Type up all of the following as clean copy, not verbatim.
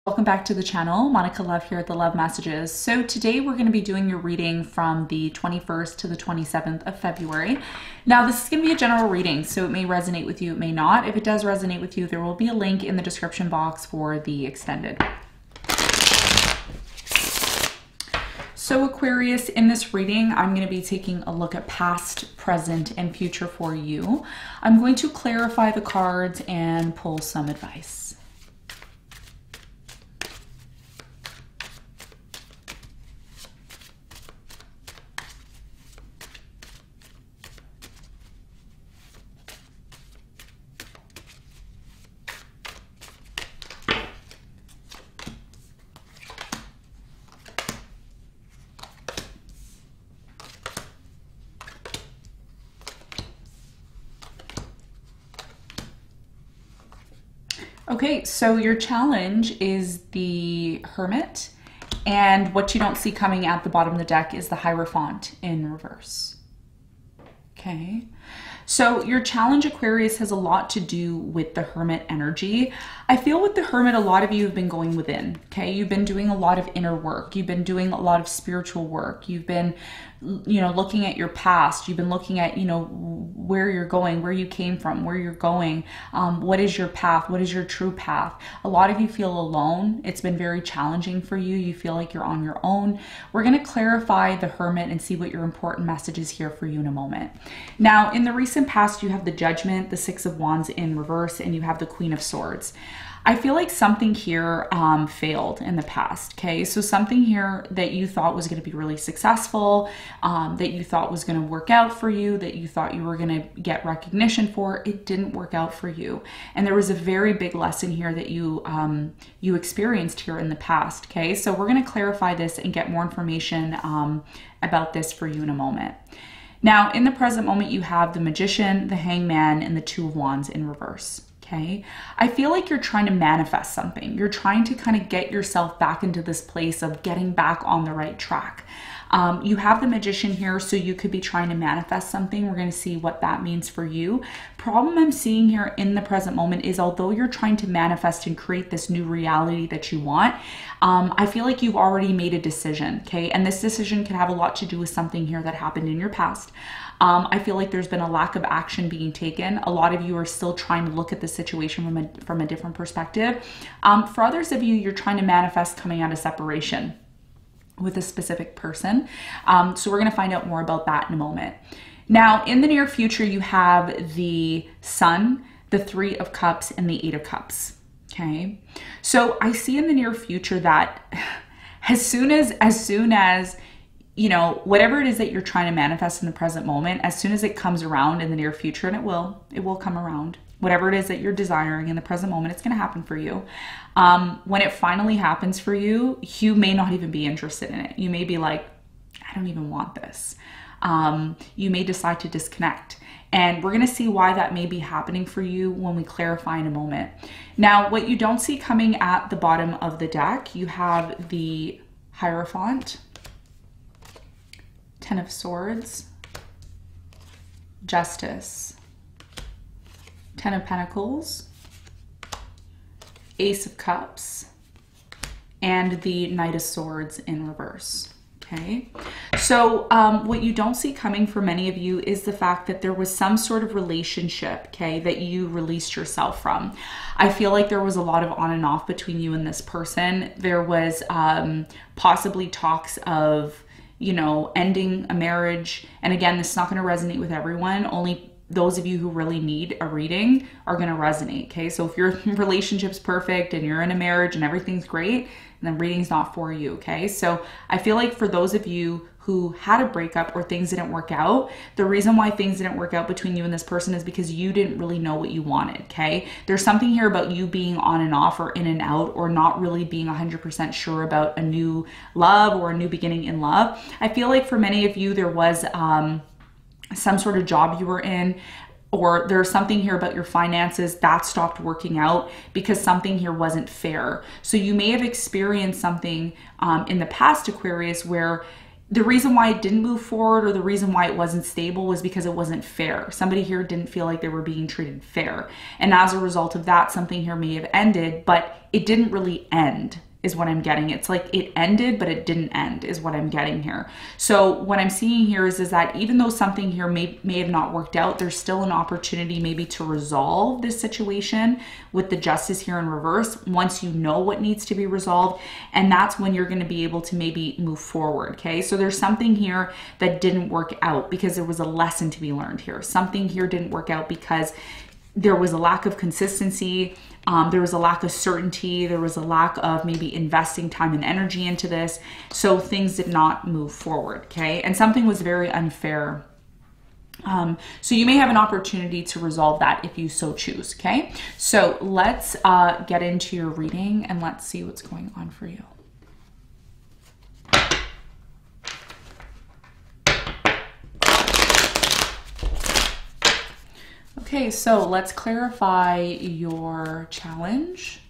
Welcome back to the channel. Monica Love here at the Love Messages. So today we're going to be doing your reading from the 21st to the 27th of February. Now this is going to be a general reading, so it may resonate with you, it may not. If it does resonate with you, there will be a link in the description box for the extended. So Aquarius, in this reading, I'm going to be taking a look at past, present, and future for you. I'm going to clarify the cards and pull some advice. Okay, so your challenge is the Hermit, and what you don't see coming at the bottom of the deck is the Hierophant in reverse. Okay, so your challenge, Aquarius, has a lot to do with the Hermit energy. I feel with the Hermit, a lot of you have been going within, okay? You've been doing a lot of inner work. You've been doing a lot of spiritual work. You've been, looking at your past. You've been looking at, where you're going, where you came from, where you're going. What is your path? What is your true path? A lot of you feel alone. It's been very challenging for you. You feel like you're on your own. We're going to clarify the Hermit and see what your important message is here for you in a moment. Now, in the recent past, you have the Judgment, the Six of Wands in reverse, and you have the Queen of Swords. I feel like something here failed in the past, okay? So something here that you thought was going to be really successful, that you thought was going to work out for you, that you thought you were going to get recognition for, it didn't work out for you. And there was a very big lesson here that you experienced here in the past, okay? So we're going to clarify this and get more information about this for you in a moment. Now, in the present moment, you have the Magician, the Hangman, and the Two of Wands in reverse. Okay, I feel like you're trying to manifest something. You're trying to kind of get yourself back into this place of getting back on the right track. You have the Magician here, so you could be trying to manifest something. We're going to see what that means for you. Problem I'm seeing here in the present moment is, although you're trying to manifest and create this new reality that you want, I feel like you've already made a decision, okay? And this decision can have a lot to do with something here that happened in your past. I feel like there's been a lack of action being taken. A lot of you are still trying to look at the situation from a different perspective. For others of you, you're trying to manifest coming out of separation with a specific person. So we're going to find out more about that in a moment. Now, in the near future, you have the Sun, the Three of Cups, and the Eight of Cups. Okay. So I see in the near future that as soon as whatever it is that you're trying to manifest in the present moment, as soon as it comes around in the near future, and it will come around. Whatever it is that you're desiring in the present moment, it's going to happen for you. When it finally happens for you, you may not even be interested in it. You may be like, I don't even want this. You may decide to disconnect. And we're going to see why that may be happening for you when we clarify in a moment. Now, what you don't see coming at the bottom of the deck, you have the Hierophant, Ten of Swords, Justice, Ten of Pentacles, Ace of Cups, and the Knight of Swords in reverse. Okay, so what you don't see coming for many of you is the fact that there was some sort of relationship, okay, that you released yourself from. I feel like there was a lot of on and off between you and this person. There was possibly talks of, ending a marriage. And again, this is not going to resonate with everyone. Only those of you who really need a reading are going to resonate. Okay. So if your relationship's perfect and you're in a marriage and everything's great, then reading's not for you. Okay. So I feel like for those of you who had a breakup or things didn't work out, the reason why things didn't work out between you and this person is because you didn't really know what you wanted. Okay. There's something here about you being on and off or in and out, or not really being 100% sure about a new love or a new beginning in love. I feel like for many of you, there was, some sort of job you were in, or there's something here about your finances that stopped working out because something here wasn't fair. So you may have experienced something in the past, Aquarius, where the reason why it didn't move forward or the reason why it wasn't stable was because it wasn't fair. Somebody here didn't feel like they were being treated fair. And as a result of that, something here may have ended, but it didn't really end, is what I'm getting. It's like it ended, but it didn't end, is what I'm getting here. So what I'm seeing here is that even though something here may have not worked out, there's still an opportunity maybe to resolve this situation with the Justice here in reverse once you know what needs to be resolved. And that's when you're going to be able to maybe move forward. Okay. So there's something here that didn't work out because there was a lesson to be learned here. Something here didn't work out because there was a lack of consistency. There was a lack of certainty. There was a lack of maybe investing time and energy into this. So things did not move forward, okay? And something was very unfair. So you may have an opportunity to resolve that if you so choose, okay? So let's get into your reading and let's see what's going on for you. Okay, so let's clarify your challenge.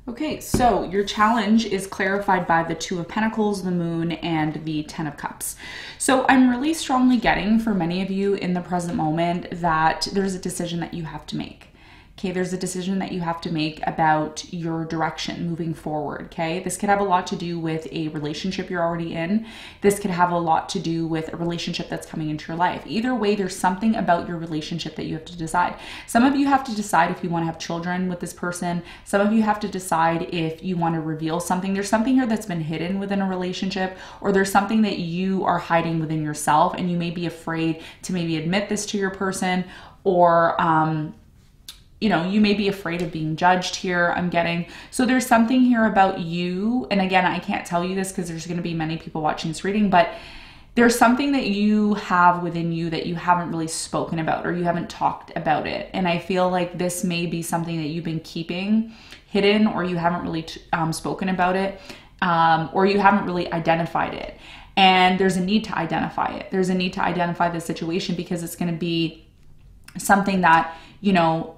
Okay, so your challenge is clarified by the Two of Pentacles, the Moon, and the Ten of Cups. So I'm really strongly getting for many of you in the present moment that there's a decision that you have to make. Okay, there's a decision that you have to make about your direction moving forward, okay? This could have a lot to do with a relationship you're already in. This could have a lot to do with a relationship that's coming into your life. Either way, there's something about your relationship that you have to decide. Some of you have to decide if you want to have children with this person. Some of you have to decide if you want to reveal something. There's something here that's been hidden within a relationship, or there's something that you are hiding within yourself, and you may be afraid to maybe admit this to your person, or you know, you may be afraid of being judged here, I'm getting. So there's something here about you. And again, I can't tell you this because there's going to be many people watching this reading, but there's something that you have within you that you haven't really spoken about, or you haven't talked about it. And I feel like this may be something that you've been keeping hidden, or you haven't really spoken about it, or you haven't really identified it. And there's a need to identify it. There's a need to identify the situation because it's going to be something that, you know,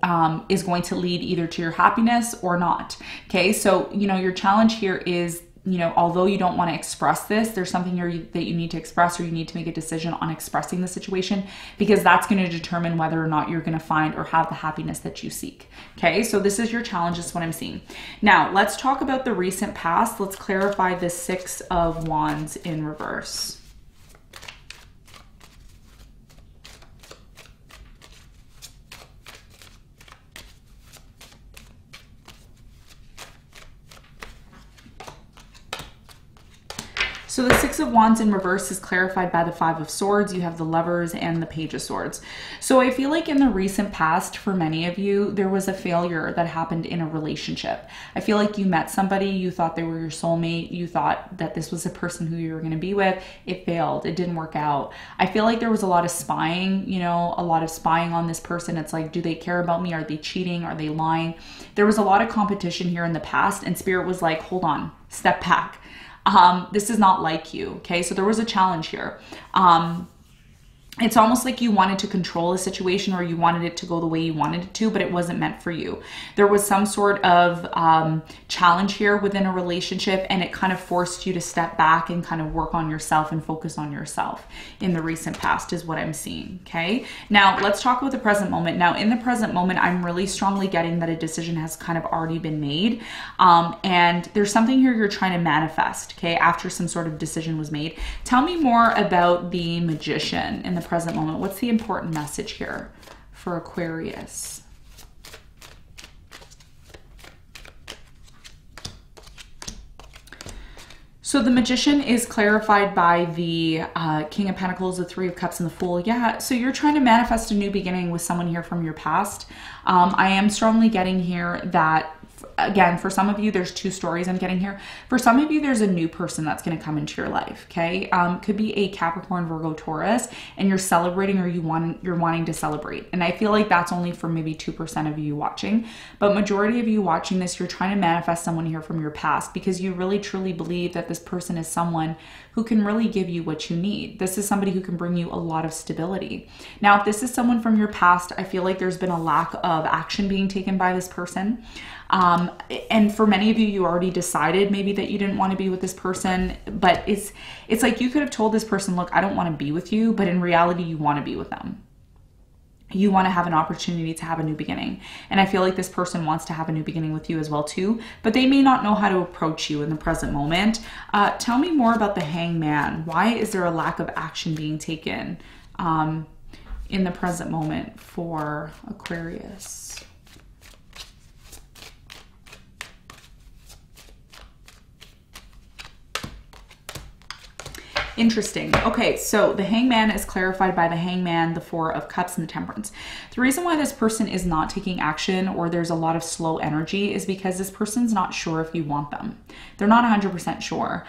is going to lead either to your happiness or not. Okay. So, you know, your challenge here is, you know, although you don't want to express this, there's something here that you need to express, or you need to make a decision on expressing the situation, because that's going to determine whether or not you're going to find or have the happiness that you seek. Okay. So this is your challenge. This is what I'm seeing. Now let's talk about the recent past. Let's clarify the Six of Wands in reverse. So the Six of Wands in reverse is clarified by the Five of Swords. You have the Lovers and the Page of Swords. So I feel like in the recent past, for many of you, there was a failure that happened in a relationship. I feel like you met somebody, you thought they were your soulmate, you thought that this was the person who you were going to be with. It failed. It didn't work out. I feel like there was a lot of spying, you know, a lot of spying on this person. It's like, do they care about me? Are they cheating? Are they lying? There was a lot of competition here in the past, and Spirit was like, hold on, step back. This is not like you. Okay. So there was a challenge here. It's almost like you wanted to control a situation, or you wanted it to go the way you wanted it to, but it wasn't meant for you. There was some sort of challenge here within a relationship, and it kind of forced you to step back and kind of work on yourself and focus on yourself in the recent past is what I'm seeing. Okay. Now let's talk about the present moment. Now in the present moment, I'm really strongly getting that a decision has kind of already been made. And there's something here you're trying to manifest, okay, after some sort of decision was made. Tell me more about the Magician in the present moment. What's the important message here for Aquarius? So the Magician is clarified by the King of Pentacles, the Three of Cups, and the Fool. Yeah, so you're trying to manifest a new beginning with someone here from your past. I am strongly getting here that again, for some of you, there's two stories I'm getting here. For some of you, there's a new person that's going to come into your life, okay? Could be a Capricorn, Virgo, Taurus, and you're celebrating, or you're wanting to celebrate. And I feel like that's only for maybe 2% of you watching, but majority of you watching this, you're trying to manifest someone here from your past because you really truly believe that this person is someone who can really give you what you need. This is somebody who can bring you a lot of stability. Now, if this is someone from your past, I feel like there's been a lack of action being taken by this person. And for many of you, you already decided maybe that you didn't want to be with this person, but it's like you could have told this person, look, I don't want to be with you, but in reality, you want to be with them. You want to have an opportunity to have a new beginning. And I feel like this person wants to have a new beginning with you as well too, but they may not know how to approach you in the present moment. Tell me more about the Hangman. Why is there a lack of action being taken in the present moment for Aquarius? Interesting. Okay, so the Hangman is clarified by the Hangman, the Four of Cups, and the Temperance. The reason why this person is not taking action, or there's a lot of slow energy, is because this person's not sure if you want them. They're not 100% sure.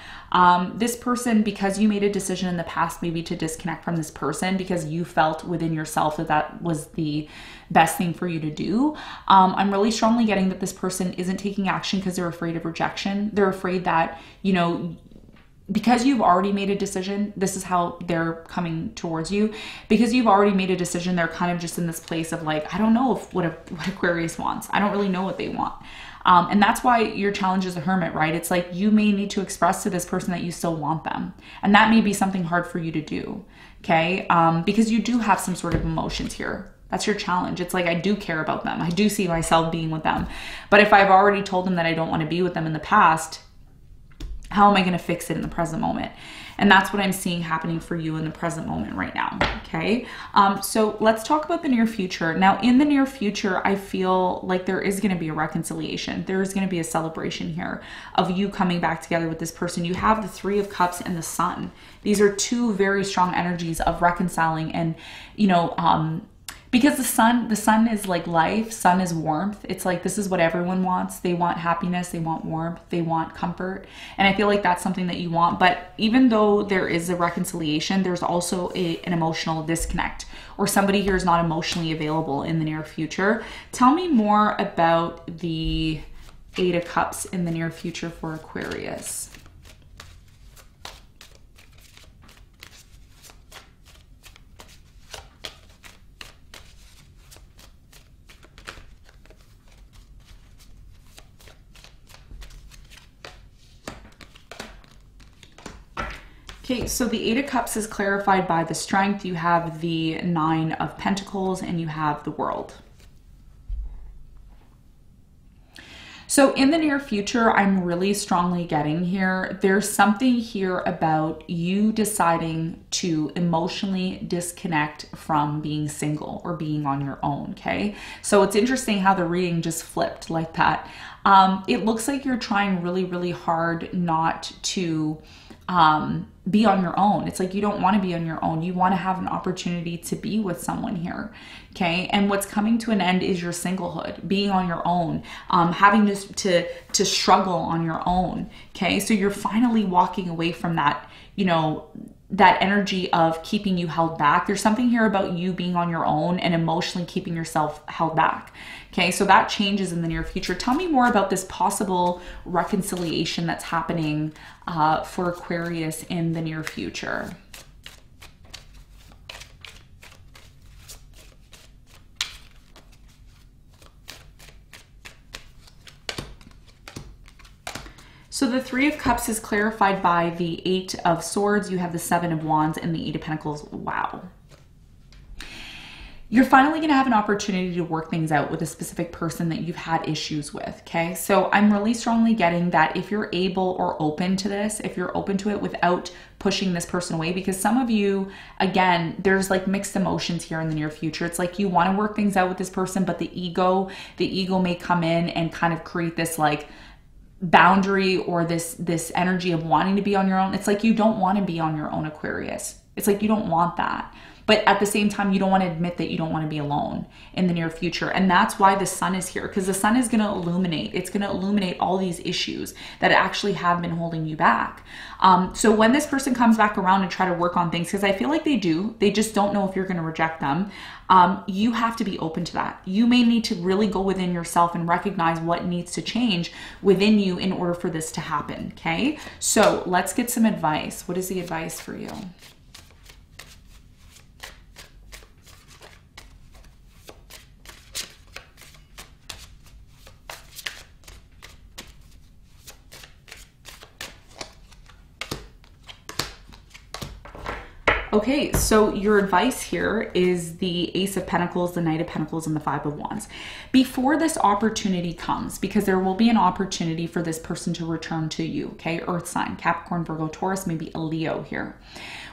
This person, because you made a decision in the past maybe to disconnect from this person because you felt within yourself that that was the best thing for you to do. I'm really strongly getting that this person isn't taking action because they're afraid of rejection. They're afraid that, you know, because you've already made a decision, this is how they're coming towards you. Because you've already made a decision, they're kind of just in this place of like, I don't know what Aquarius wants. I don't really know what they want. And that's why your challenge is a Hermit, right? It's like you may need to express to this person that you still want them. And that may be something hard for you to do, okay? Because you do have some sort of emotions here. That's your challenge. It's like, I do care about them. I do see myself being with them. But if I've already told them that I don't want to be with them in the past, how am I going to fix it in the present moment? And that's what I'm seeing happening for you in the present moment right now, okay? So let's talk about the near future. Now, in the near future, I feel like there is going to be a reconciliation. There is going to be a celebration here of you coming back together with this person. You have the Three of Cups and the Sun. These are two very strong energies of reconciling and, you know, because the sun is like life, sun is warmth. It's like, this is what everyone wants. They want happiness, they want warmth, they want comfort. And I feel like that's something that you want. But even though there is a reconciliation, there's also an emotional disconnect, or somebody here is not emotionally available in the near future. Tell me more about the Eight of Cups in the near future for Aquarius. Okay, so the Eight of Cups is clarified by the Strength. You have the Nine of Pentacles, and you have the World. So in the near future, I'm really strongly getting here, there's something here about you deciding to emotionally disconnect from being single or being on your own, okay? So it's interesting how the reading just flipped like that. It looks like you're trying really, really hard not to be on your own. It's like you don't want to be on your own. You want to have an opportunity to be with someone here, okay? And what's coming to an end is your singlehood, being on your own, having to struggle on your own, okay? So you're finally walking away from that, you know, that energy of keeping you held back. There's something here about you being on your own and emotionally keeping yourself held back. Okay, so that changes in the near future. Tell me more about this possible reconciliation that's happening for Aquarius in the near future. So the Three of Cups is clarified by the Eight of Swords. You have the Seven of Wands and the Eight of Pentacles. Wow. You're finally going to have an opportunity to work things out with a specific person that you've had issues with, okay? So I'm really strongly getting that if you're able or open to this, if you're open to it without pushing this person away, because some of you, again, there's like mixed emotions here in the near future. It's like you want to work things out with this person, but the ego may come in and kind of create this like boundary or this energy of wanting to be on your own. It's like you don't want to be on your own, Aquarius. It's like you don't want that. But at the same time, you don't want to admit that you don't want to be alone in the near future. And that's why the sun is here, because the sun is going to illuminate. It's going to illuminate all these issues that actually have been holding you back. So when this person comes back around and try to work on things, because I feel like they do, they just don't know if you're going to reject them. You have to be open to that. You may need to really go within yourself and recognize what needs to change within you in order for this to happen. Okay. So let's get some advice. What is the advice for you? Okay, so your advice here is the Ace of Pentacles, the Knight of Pentacles, and the Five of Wands. Before this opportunity comes, because there will be an opportunity for this person to return to you, okay? Earth sign, Capricorn, Virgo, Taurus, maybe a Leo here.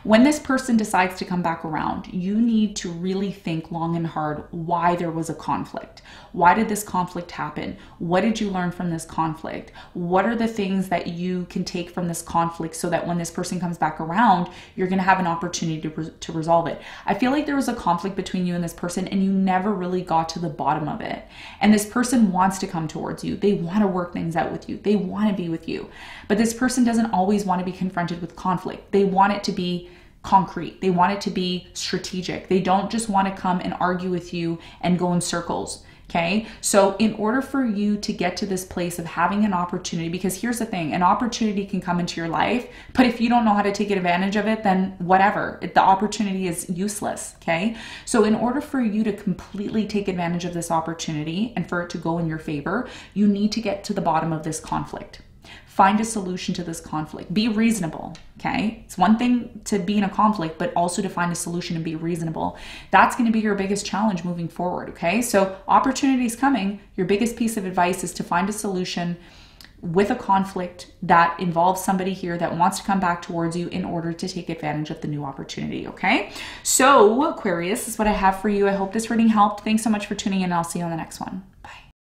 When this person decides to come back around, you need to really think long and hard why there was a conflict. Why did this conflict happen? What did you learn from this conflict? What are the things that you can take from this conflict so that when this person comes back around, you're going to have an opportunity to resolve it? I feel like there was a conflict between you and this person and you never really got to the bottom of it. And this person wants to come towards you. They want to work things out with you. They want to be with you. But this person doesn't always want to be confronted with conflict. They want it to be concrete. They want it to be strategic. They don't just want to come and argue with you and go in circles. Okay. So in order for you to get to this place of having an opportunity, because here's the thing, an opportunity can come into your life, but if you don't know how to take advantage of it, then whatever, the opportunity is useless. Okay. So in order for you to completely take advantage of this opportunity and for it to go in your favor, you need to get to the bottom of this conflict. Find a solution to this conflict. Be reasonable, okay? It's one thing to be in a conflict, but also to find a solution and be reasonable. That's going to be your biggest challenge moving forward, okay? So opportunity is coming. Your biggest piece of advice is to find a solution with a conflict that involves somebody here that wants to come back towards you in order to take advantage of the new opportunity, okay? So Aquarius, this is what I have for you. I hope this reading helped. Thanks so much for tuning in. I'll see you on the next one.